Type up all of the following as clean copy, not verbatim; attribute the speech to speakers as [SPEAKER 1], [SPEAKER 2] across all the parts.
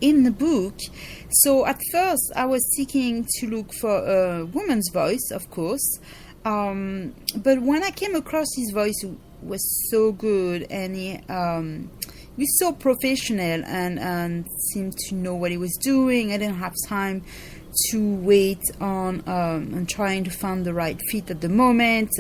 [SPEAKER 1] in the book. So at first I was seeking to look for a woman's voice, of course, but when I came across his voice, it was so good, and he was so professional and seemed to know what he was doing. I didn't have time to wait on trying to find the right fit at the moment.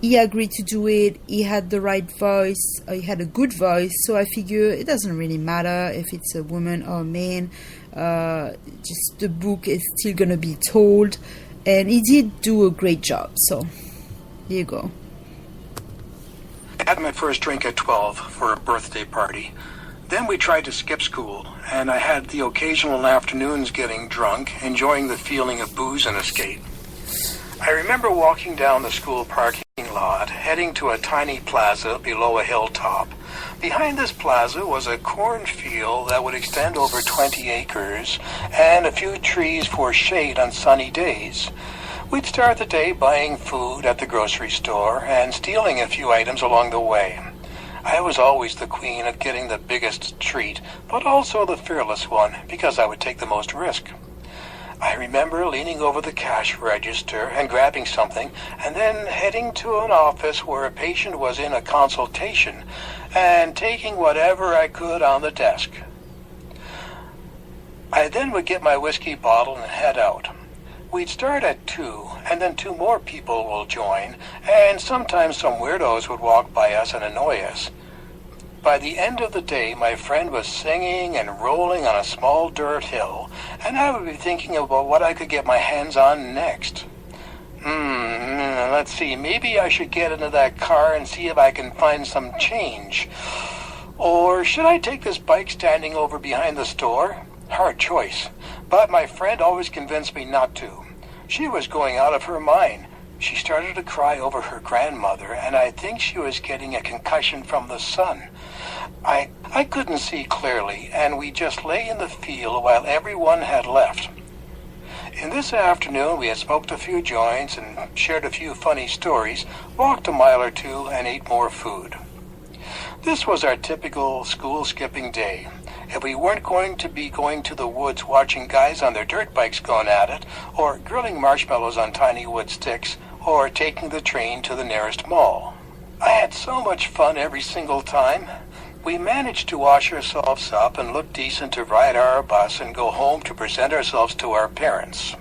[SPEAKER 1] He agreed to do it. He had the right voice. He had a good voice. So I figure it doesn't really matter if it's a woman or a man. Just the book is still going to be told. And he did do a great job. So here you go.
[SPEAKER 2] I had my first drink at 12 for a birthday party. Then we tried to skip school, and I had the occasional afternoons getting drunk, enjoying the feeling of booze and escape. I remember walking down the school parking lot, heading to a tiny plaza below a hilltop. Behind this plaza was a cornfield that would extend over 20 acres, and a few trees for shade on sunny days. We'd start the day buying food at the grocery store and stealing a few items along the way. I was always the queen of getting the biggest treat, but also the fearless one, because I would take the most risk. I remember leaning over the cash register and grabbing something, and then heading to an office where a patient was in a consultation, and taking whatever I could on the desk. I then would get my whiskey bottle and head out. We'd start at 2, and then 2 more people will join, and sometimes some weirdos would walk by us and annoy us. By the end of the day, my friend was singing and rolling on a small dirt hill, and I would be thinking about what I could get my hands on next. Let's see, maybe I should get into that car and see if I can find some change. Or should I take this bike standing over behind the store? Hard choice. But my friend always convinced me not to. She was going out of her mind. She started to cry over her grandmother, and I think she was getting a concussion from the sun. I couldn't see clearly, and we just lay in the field while everyone had left. In this afternoon, we had smoked a few joints and shared a few funny stories, walked a mile or 2, and ate more food. This was our typical school-skipping day. If we weren't going to be going to the woods watching guys on their dirt bikes going at it, or grilling marshmallows on tiny wood sticks, or taking the train to the nearest mall. I had so much fun every single time. We managed to wash ourselves up and look decent to ride our bus and go home to present ourselves to our parents.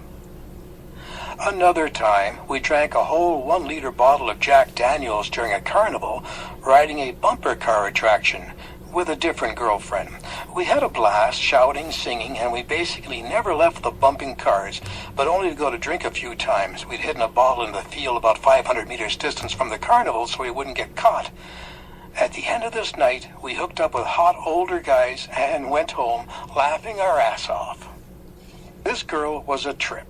[SPEAKER 2] Another time, we drank a whole 1-liter bottle of Jack Daniels during a carnival, riding a bumper car attraction with a different girlfriend. We had a blast, shouting, singing, and we basically never left the bumping cars, but only to go to drink a few times. We'd hidden a bottle in the field about 500 meters distance from the carnival so we wouldn't get caught. At the end of this night, we hooked up with hot older guys and went home laughing our ass off. This girl was a trip.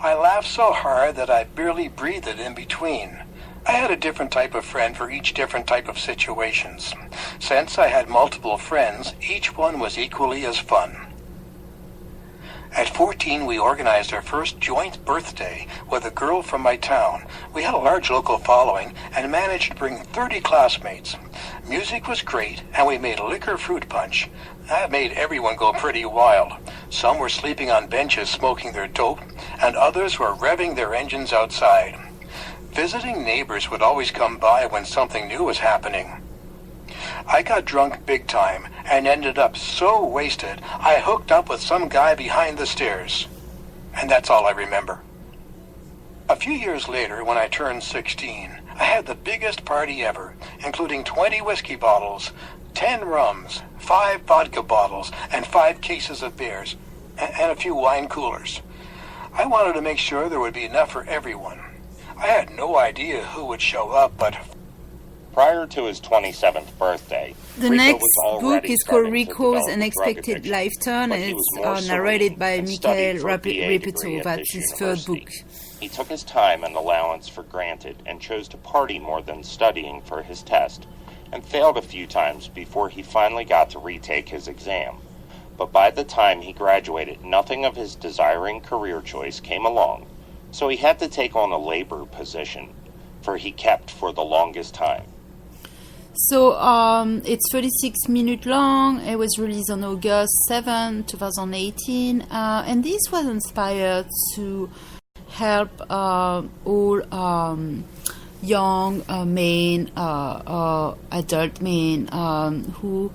[SPEAKER 2] I laughed so hard that I barely breathed in between. I had a different type of friend for each different type of situations. Since I had multiple friends, each one was equally as fun. At 14, we organized our first joint birthday with a girl from my town. We had a large local following and managed to bring 30 classmates. Music was great, and we made liquor fruit punch. That made everyone go pretty wild. Some were sleeping on benches smoking their dope, and others were revving their engines outside. Visiting neighbors would always come by when something new was happening. I got drunk big time and ended up so wasted I hooked up with some guy behind the stairs. And that's all I remember. A few years later, when I turned 16, I had the biggest party ever, including 20 whiskey bottles, 10 rums, 5 vodka bottles, and 5 cases of beers, and a few wine coolers. I wanted to make sure there would be enough for everyone. I had no idea who would show up, but
[SPEAKER 3] prior to his 27th birthday,
[SPEAKER 1] the next book is called Rico's Unexpected Life Turn, and it's narrated by Mikhail Repetov. That's his third book.
[SPEAKER 3] He took his time and allowance for granted and chose to party more than studying for his test, and failed a few times before he finally got to retake his exam. But by the time he graduated, nothing of his desiring career choice came along, so he had to take on a labor position, for he kept for the longest time.
[SPEAKER 1] So it's 36 minutes long. It was released on August 7, 2018. And this was inspired to help all young men or adult men who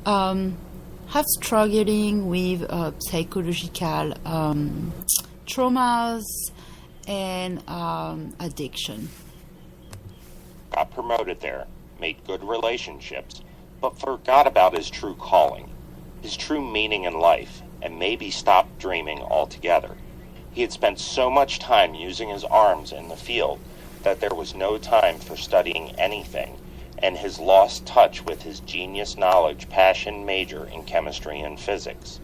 [SPEAKER 1] have struggling with psychological traumas and addiction.
[SPEAKER 3] Got promoted there, made good relationships, but forgot about his true calling, his true meaning in life, and maybe stopped dreaming altogether. He had spent so much time using his arms in the field that there was no time for studying anything, and has lost touch with his genius knowledge passion major in chemistry and physics.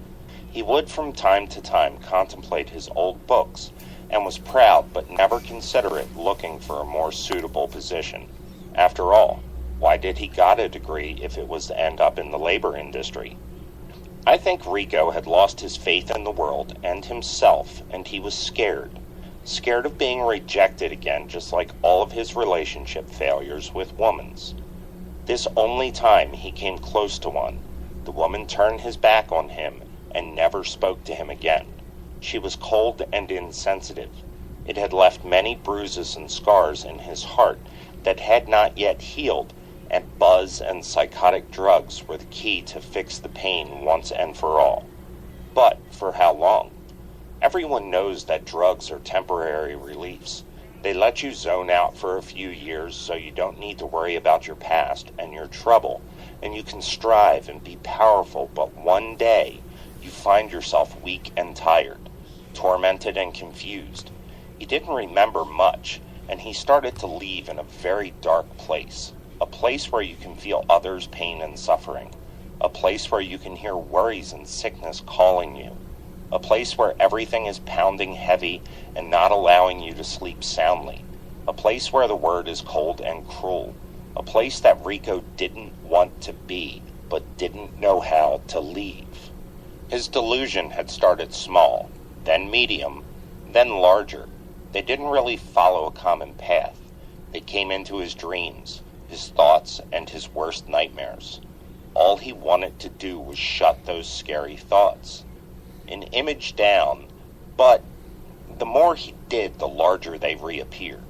[SPEAKER 3] He would from time to time contemplate his old books, and was proud but never considerate looking for a more suitable position. After all, why did he got a degree if it was to end up in the labor industry? I think Rico had lost his faith in the world and himself, and he was scared. Scared of being rejected again, just like all of his relationship failures with women's. This only time he came close to one, the woman turned his back on him and never spoke to him again. She was cold and insensitive. It had left many bruises and scars in his heart that had not yet healed, and buzz and psychotic drugs were the key to fix the pain once and for all. But for how long? Everyone knows that drugs are temporary reliefs. They let you zone out for a few years so you don't need to worry about your past and your trouble, and you can strive and be powerful, but one day you find yourself weak and tired, tormented and confused. He didn't remember much, and he started to leave in a very dark place, a place where you can feel others' pain and suffering, a place where you can hear worries and sickness calling you, a place where everything is pounding heavy and not allowing you to sleep soundly, a place where the word is cold and cruel, a place that Rico didn't want to be, but didn't know how to leave. His delusion had started small, then medium, then larger. They didn't really follow a common path. They came into his dreams, his thoughts, and his worst nightmares. All he wanted to do was shut those scary thoughts. An image down, but the more he did, the larger they reappeared.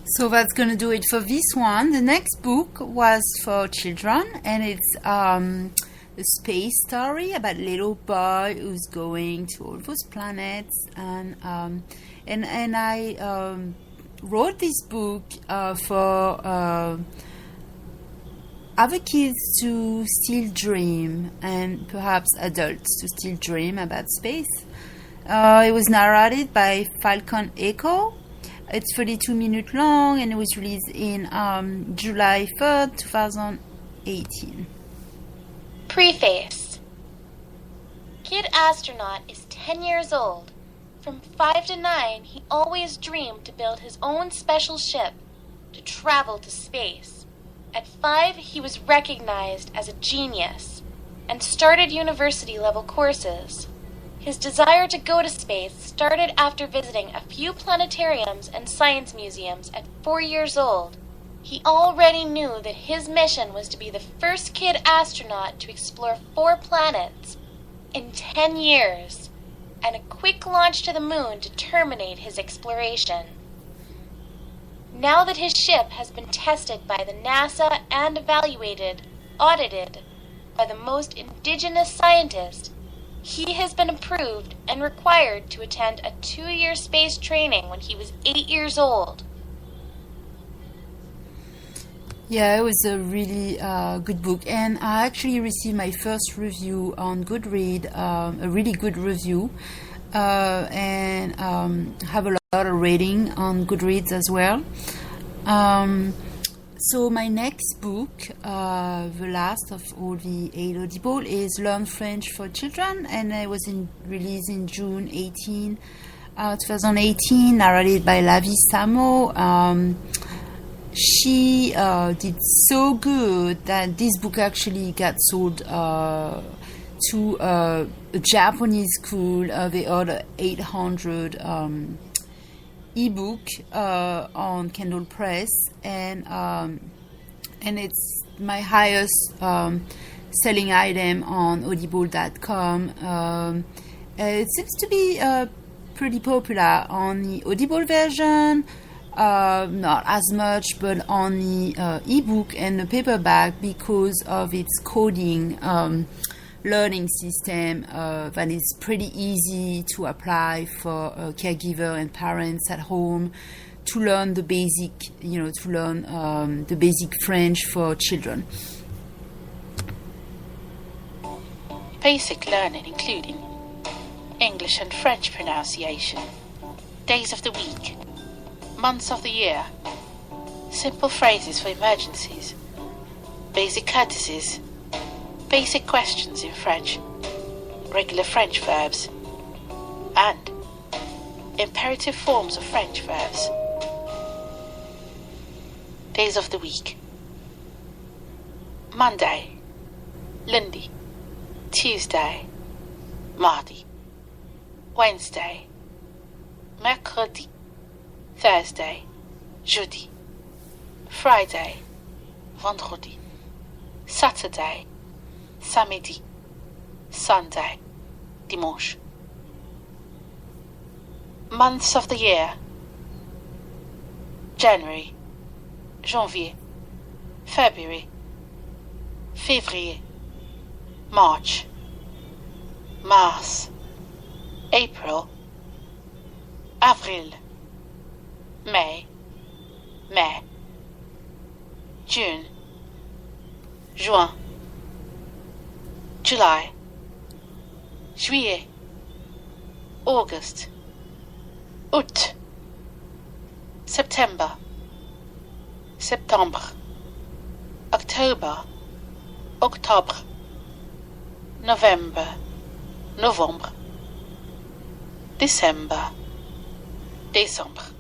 [SPEAKER 1] So that's going to do it for this one. The next book was for children, and it's a space story about a little boy who's going to all those planets, and I wrote this book for other kids to still dream, and perhaps adults to still dream about space. It was narrated by Falcon Echo. It's 32 minutes long, and it was released in July 3rd, 2018.
[SPEAKER 4] Preface. Kid Astronaut is 10 years old. From 5 to 9, he always dreamed to build his own special ship to travel to space. At 5, he was recognized as a genius and started university-level courses. His desire to go to space started after visiting a few planetariums and science museums at 4 years old. He already knew that his mission was to be the first kid astronaut to explore 4 planets in 10 years, and a quick launch to the moon to terminate his exploration. Now that his ship has been tested by the NASA and audited by the most indigenous scientists, he has been approved and required to attend a 2-year space training when he was 8 years old.
[SPEAKER 1] Yeah, it was a really good book, and I actually received my first review on Goodreads, a really good review, and have a lot of rating on Goodreads as well. So my next book, the last of all the 8 Audibles, is Learn French for Children, and it was released in June 2018, narrated by Lavi Samo. She did so good that this book actually got sold to a Japanese school. They ordered 800 ebook on Kindle Press, and and it's my highest selling item on Audible.com. It seems to be pretty popular on the Audible version, not as much, but on the ebook and the paperback because of its coding learning system that is pretty easy to apply for caregiver and parents at home to learn the basic, the basic French for children.
[SPEAKER 5] Basic learning including English and French pronunciation, days of the week, months of the year, simple phrases for emergencies, basic courtesies, basic questions in French, regular French verbs, and imperative forms of French verbs. Days of the week: Monday, lundi, Tuesday, mardi, Wednesday, mercredi, Thursday, jeudi, Friday, vendredi, Saturday, samedi, Sunday, dimanche. Months of the year: January, janvier, February, février, March, mars, April, avril, May, June, juin, July, juillet, August, août, September, septembre, October, octobre, November, novembre, December, décembre.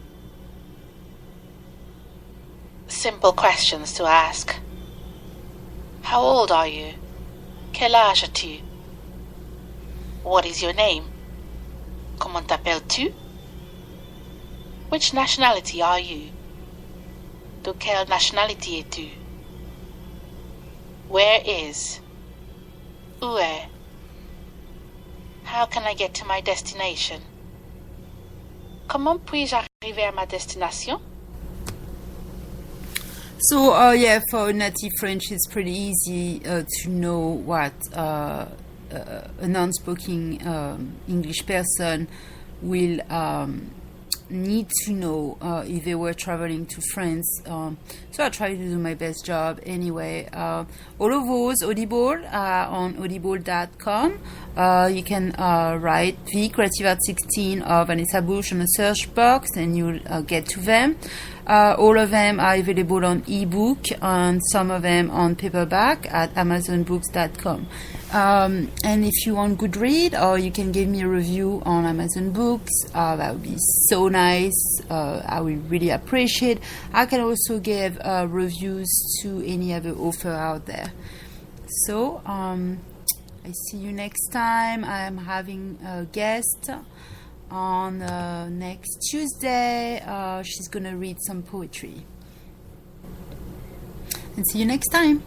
[SPEAKER 5] Simple questions to ask. How old are you? Quel âge as-tu? What is your name? Comment t'appelles-tu? Which nationality are you? De quelle nationalité es-tu? Where is? Où est? How can I get to my destination? Comment puis-je arriver à ma destination?
[SPEAKER 1] So, for native French, it's pretty easy to know what a non-speaking English person will need to know if they were traveling to France. So I try to do my best job anyway. All of those Audible on Audible.com. You can write Vcreativeart16 or Vanessa Bush on a search box and you'll get to them. All of them are available on ebook and some of them on paperback at amazonbooks.com. And if you want good read, or you can give me a review on Amazon Books, that would be so nice. I would really appreciate. I can also give reviews to any other author out there. So I see you next time. I am having a guest on next Tuesday. She's gonna read some poetry. And see you next time.